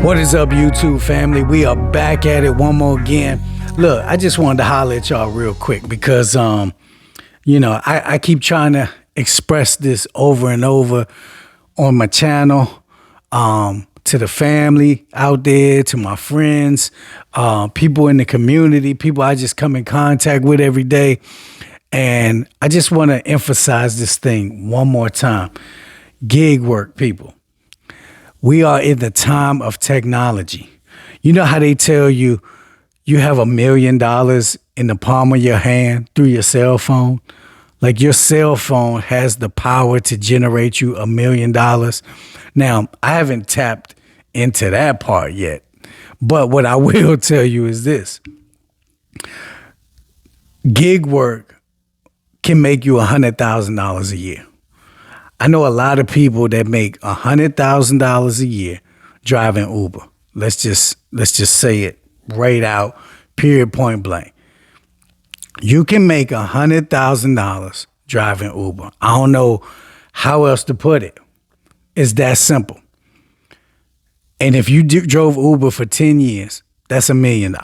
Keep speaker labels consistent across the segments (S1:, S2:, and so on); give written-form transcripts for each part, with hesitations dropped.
S1: What is up, YouTube family? We are back at it one more again. Look, I just wanted to holler at y'all real quick because, I keep trying to express this over and over on my channel, to the family out there, to my friends, people in the community, people I just come in contact with every day. And I just want to emphasize this thing one more time. Gig work, people. We are in the time of technology. You know how they tell you you have $1 million in the palm of your hand through your cell phone? Like your cell phone has the power to generate you $1 million. Now, I haven't tapped into that part yet. But what I will tell you is this. Gig work can make you $100,000 a year. I know a lot of people that make $100,000 a year driving Uber. Let's just say it right out, period, point blank. You can make $100,000 driving Uber. I don't know how else to put it. It's that simple. And if you drove Uber for 10 years, that's $1 million.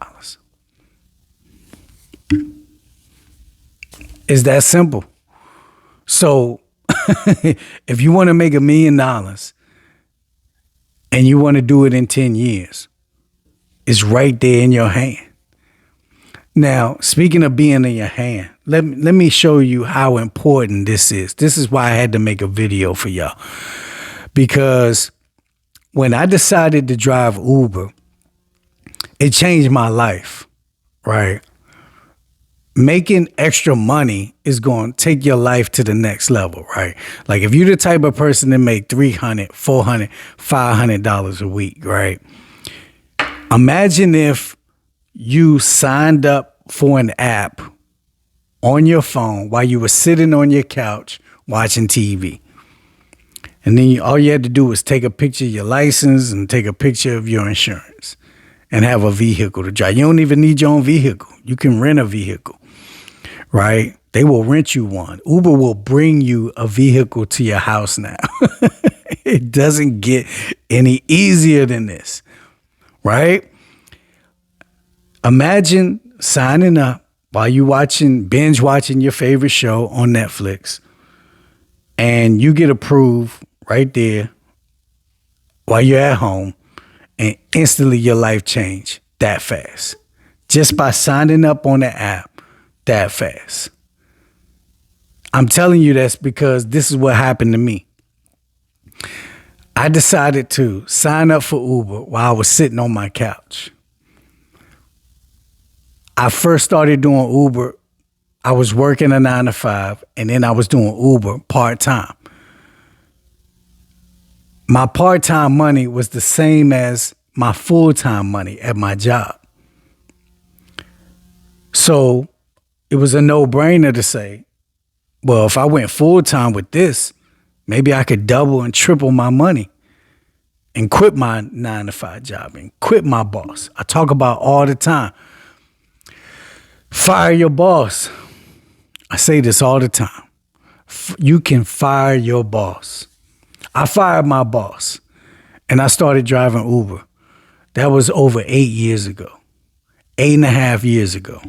S1: It's that simple. So if you want to make $1 million and you want to do it in 10 years, it's right there in your hand. Now, speaking of being in your hand, let me show you how important this is. This is why I had to make a video for y'all. Because when I decided to drive Uber, it changed my life, right? Making extra money is going to take your life to the next level, right? Like if you're the type of person that make $300, $400, $500 a week, right? Imagine if you signed up for an app on your phone while you were sitting on your couch watching TV. And then all you had to do was take a picture of your license and take a picture of your insurance and have a vehicle to drive. You don't even need your own vehicle. You can rent a vehicle. Right? They will rent you one. Uber will bring you a vehicle to your house now. It doesn't get any easier than this. Right? Imagine signing up while you binge watching your favorite show on Netflix, and you get approved right there while you're at home, and instantly your life changed that fast. Just by signing up on the app that fast. I'm telling you that's because this is what happened to me. I decided to sign up for Uber while I was sitting on my couch. I first started doing Uber. I was working a 9 to 5, and then I was doing Uber part-time. My part-time money was the same as my full-time money at my job. So it was a no-brainer to say, well, if I went full-time with this, maybe I could double and triple my money and quit my 9 to 5 job and quit my boss. I talk about all the time. Fire your boss. I say this all the time. You can fire your boss. I fired my boss and I started driving Uber. That was over 8 years ago, 8.5 years ago.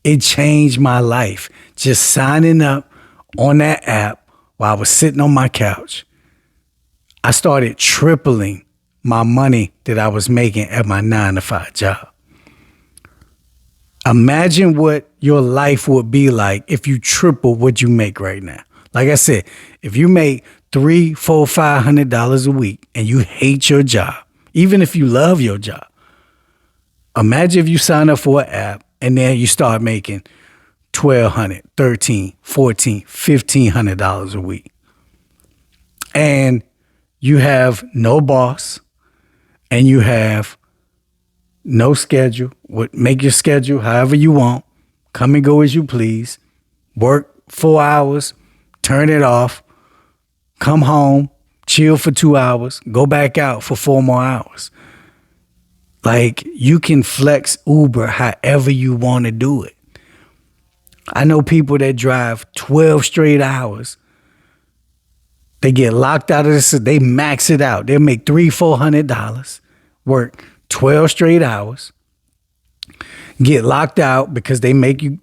S1: It changed my life. Just signing up on that app while I was sitting on my couch, I started tripling my money that I was making at my 9 to 5 job. Imagine what your life would be like if you triple what you make right now. Like I said, if you make $300, $400, $500 a week and you hate your job, even if you love your job, imagine if you sign up for an app and then you start making $1,200, $1,300, $1,400, $1,500 a week. And you have no boss and you have no schedule. Make your schedule however you want. Come and go as you please. Work 4 hours, turn it off, come home, chill for 2 hours, go back out for 4 more hours. Like, you can flex Uber however you want to do it. I know people that drive 12 straight hours. They get locked out of this. They max it out. They'll make $300, $400 work 12 straight hours, get locked out because they make you,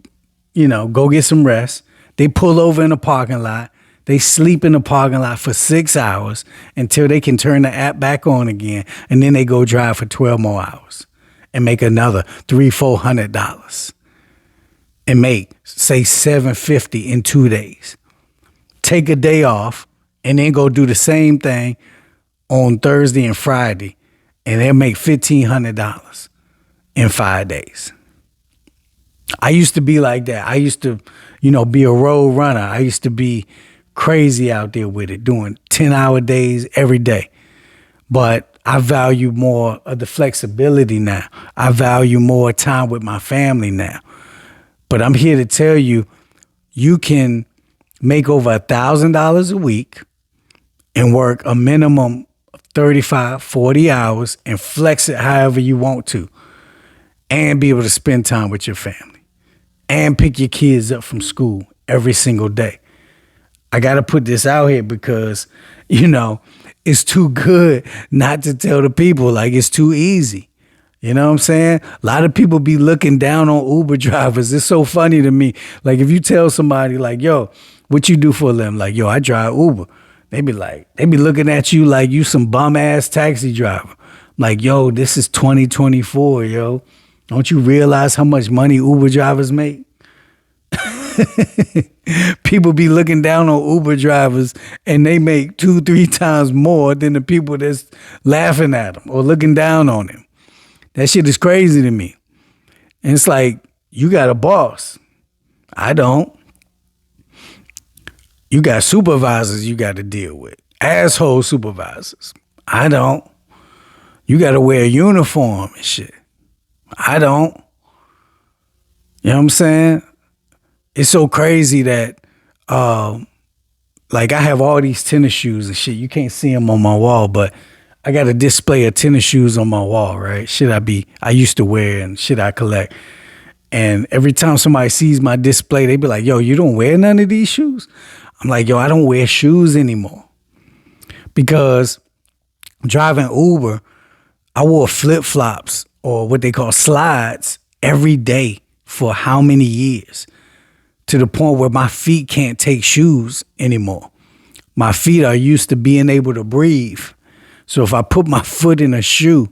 S1: go get some rest. They pull over in a parking lot. They sleep in the parking lot for 6 hours until they can turn the app back on again. And then they go drive for 12 more hours and make another $300-$400 and make, say, $750 in 2 days. Take a day off and then go do the same thing on Thursday and Friday, and they'll make $1,500 in 5 days. I used to be like that. I used to, be a road runner. I used to be crazy out there with it, doing 10-hour days every day. But I value more of the flexibility now. I value more time with my family now. But I'm here to tell you, you can make over $1,000 a week and work a minimum of 35, 40 hours and flex it however you want to, and be able to spend time with your family and pick your kids up from school every single day. I got to put this out here because, it's too good not to tell the people, like, it's too easy. You know what I'm saying? A lot of people be looking down on Uber drivers. It's so funny to me. Like, if you tell somebody, like, yo, what you do for a living? Like, yo, I drive Uber. They be looking at you like you some bum ass taxi driver. Like, yo, this is 2024, yo. Don't you realize how much money Uber drivers make? People be looking down on Uber drivers and they make 2-3 times more than the people that's laughing at them or looking down on them. That shit is crazy to me. And it's like, you got a boss. I don't. You got supervisors you got to deal with. Asshole supervisors. I don't. You got to wear a uniform and shit. I don't. You know what I'm saying? It's so crazy that, like, I have all these tennis shoes and shit. You can't see them on my wall, but I got a display of tennis shoes on my wall, right? Shit I used to wear and shit I collect. And every time somebody sees my display, they be like, yo, you don't wear none of these shoes? I'm like, yo, I don't wear shoes anymore. Because driving Uber, I wore flip-flops or what they call slides every day for how many years? To the point where my feet can't take shoes anymore. My feet are used to being able to breathe. So if I put my foot in a shoe,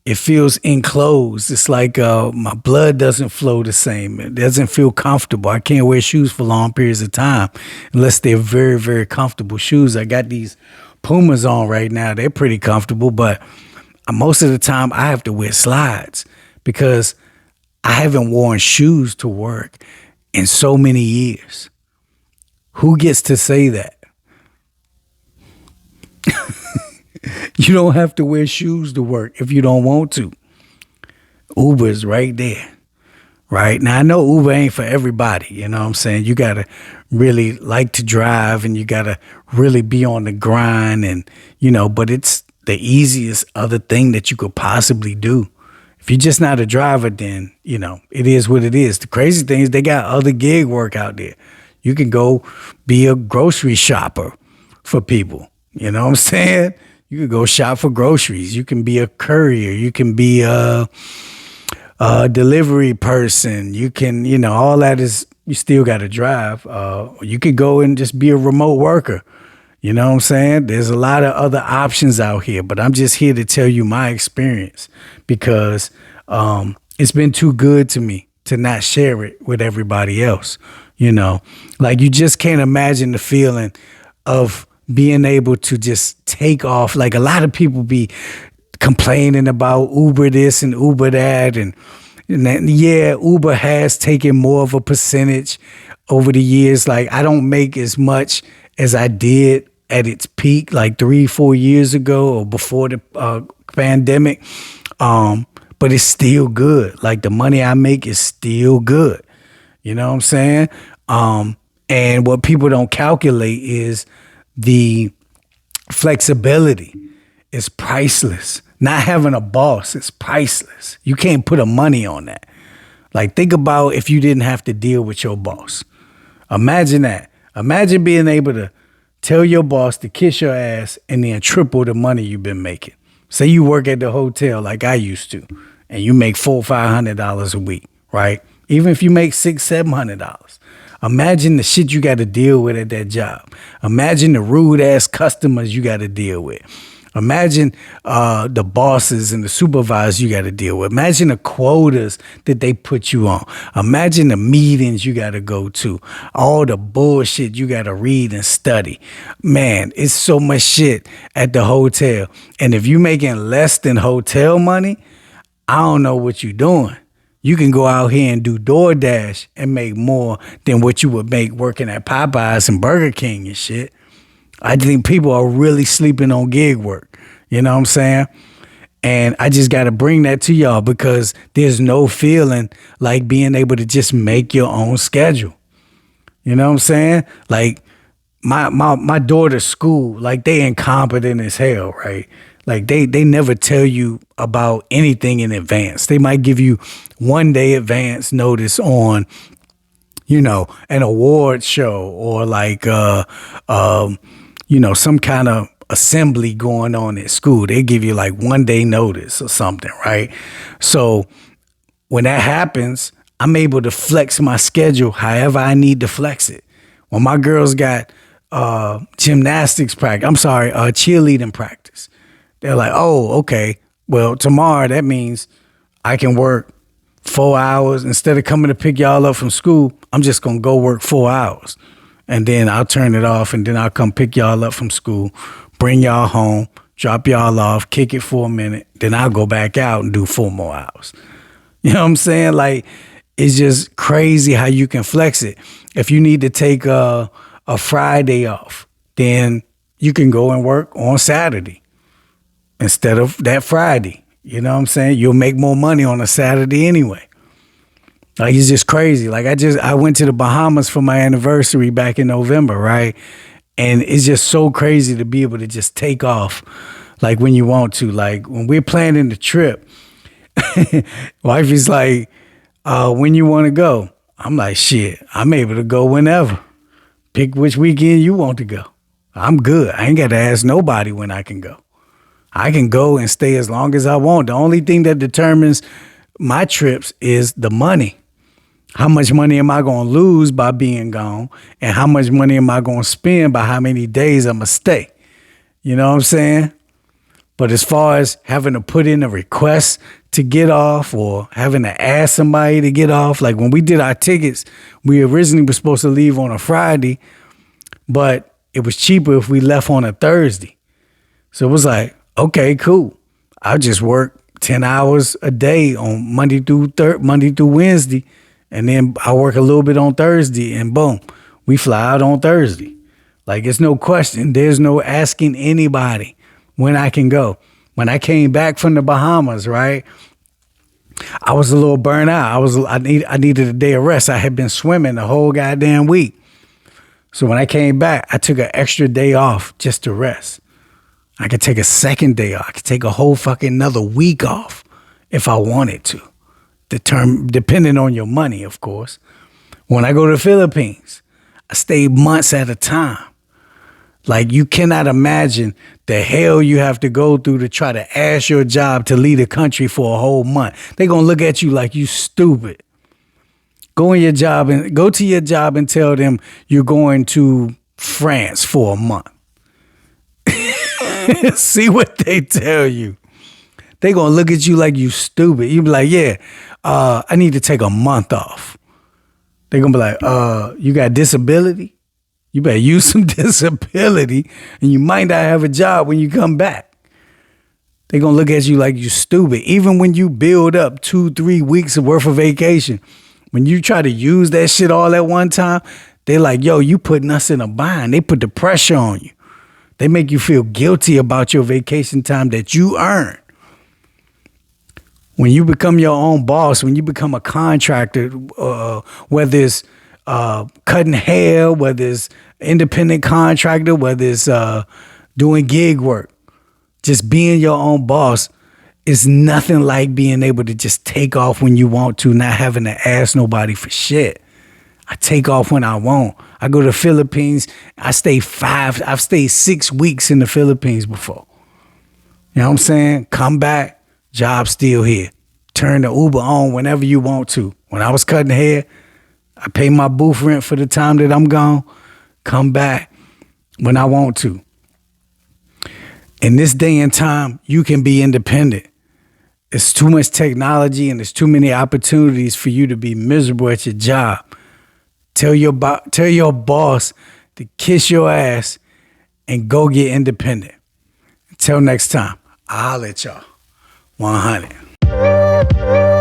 S1: it feels enclosed. It's like my blood doesn't flow the same. It doesn't feel comfortable. I can't wear shoes for long periods of time unless they're very, very comfortable shoes. I got these Pumas on right now. They're pretty comfortable, but most of the time I have to wear slides because I haven't worn shoes to work in so many years. Who gets to say that? You don't have to wear shoes to work if you don't want to. Uber is right there. Right? Now, I know Uber ain't for everybody. You know what I'm saying? You got to really like to drive and you got to really be on the grind and, but it's the easiest other thing that you could possibly do. If you're just not a driver, then, it is what it is. The crazy thing is they got other gig work out there. You can go be a grocery shopper for people. You know what I'm saying? You could go shop for groceries. You can be a courier. You can be a delivery person. You can, all that is, you still got to drive. You could go and just be a remote worker. You know what I'm saying? There's a lot of other options out here, but I'm just here to tell you my experience because it's been too good to me to not share it with everybody else. Like you just can't imagine the feeling of being able to just take off. Like a lot of people be complaining about Uber this and Uber that. And yeah, Uber has taken more of a percentage over the years. Like I don't make as much as I did at its peak, like 3-4 years ago or before the pandemic. But it's still good. Like the money I make is still good. You know what I'm saying? And what people don't calculate is the flexibility is priceless. Not having a boss is priceless. You can't put a money on that. Like think about if you didn't have to deal with your boss. Imagine that. Imagine being able to tell your boss to kiss your ass and then triple the money you've been making. Say you work at the hotel like I used to, and you make $400-500 a week, right? Even if you make $600-700, imagine the shit you got to deal with at that job. Imagine the rude ass customers you got to deal with. Imagine the bosses and the supervisors you got to deal with. Imagine the quotas that they put you on. Imagine the meetings you got to go to. All the bullshit you got to read and study. Man, it's so much shit at the hotel. And if you making less than hotel money, I don't know what you're doing. You can go out here and do DoorDash and make more than what you would make working at Popeyes and Burger King and shit. I think people are really sleeping on gig work. You know what I'm saying? And I just got to bring that to y'all because there's no feeling like being able to just make your own schedule. You know what I'm saying? Like my daughter's school, like they incompetent as hell, right? Like they never tell you about anything in advance. They might give you 1 day advance notice on, you know, an award show or like you know, some kind of assembly going on at school. They give you like 1 day notice or something, right? So when that happens, I'm able to flex my schedule however I need to flex it. When my girls got gymnastics practice, cheerleading practice, they're like, oh, okay, well, tomorrow that means I can work 4 hours. Instead of coming to pick y'all up from school, I'm just going to go work 4 hours. And then I'll turn it off, and then I'll come pick y'all up from school, bring y'all home, drop y'all off, kick it for a minute. Then I'll go back out and do 4 more hours. You know what I'm saying? Like, it's just crazy how you can flex it. If you need to take a Friday off, then you can go and work on Saturday instead of that Friday. You know what I'm saying? You'll make more money on a Saturday anyway. Like, it's just crazy. Like, I went to the Bahamas for my anniversary back in November, right? And it's just so crazy to be able to just take off, like, when you want to. Like, when we're planning the trip, wifey's like, when you want to go? I'm like, shit, I'm able to go whenever. Pick which weekend you want to go. I'm good. I ain't got to ask nobody when I can go. I can go and stay as long as I want. The only thing that determines my trips is the money. How much money am I going to lose by being gone? And how much money am I going to spend by how many days I'm going to stay? You know what I'm saying? But as far as having to put in a request to get off or having to ask somebody to get off, like when we did our tickets, we originally were supposed to leave on a Friday, but it was cheaper if we left on a Thursday. So it was like, okay, cool. I'll just work 10 hours a day on Monday through Wednesday. And then I work a little bit on Thursday and boom, we fly out on Thursday. Like, it's no question. There's no asking anybody when I can go. When I came back from the Bahamas, right, I was a little burnt out. I needed a day of rest. I had been swimming the whole goddamn week. So when I came back, I took an extra day off just to rest. I could take a second day off. I could take a whole fucking another week off if I wanted to. Depending on your money, of course. When I go to the Philippines, I stay months at a time. Like, you cannot imagine the hell you have to go through to try to ask your job to leave the country for a whole month. They're going to look at you like you stupid. Go to your job and tell them you're going to France for a month. See what they tell you. They're going to look at you like you stupid. You be like, yeah, I need to take a month off. They're going to be like, you got disability? You better use some disability and you might not have a job when you come back. They're going to look at you like you stupid. Even when you build up 2-3 weeks of worth of vacation, when you try to use that shit all at one time, they're like, yo, you putting us in a bind. They put the pressure on you. They make you feel guilty about your vacation time that you earn. When you become your own boss, when you become a contractor, whether it's cutting hair, whether it's independent contractor, whether it's doing gig work, just being your own boss is nothing like being able to just take off when you want to, not having to ask nobody for shit. I take off when I want. I go to the Philippines. I've stayed 6 weeks in the Philippines before. You know what I'm saying? Come back, job still here. Turn the Uber on whenever you want to. When I was cutting hair, I pay my booth rent for the time that I'm gone. Come back when I want to. In this day and time, you can be independent. It's too much technology and there's too many opportunities for you to be miserable at your job. Tell your boss to kiss your ass and go get independent. Until next time, I'll holler at y'all. 100.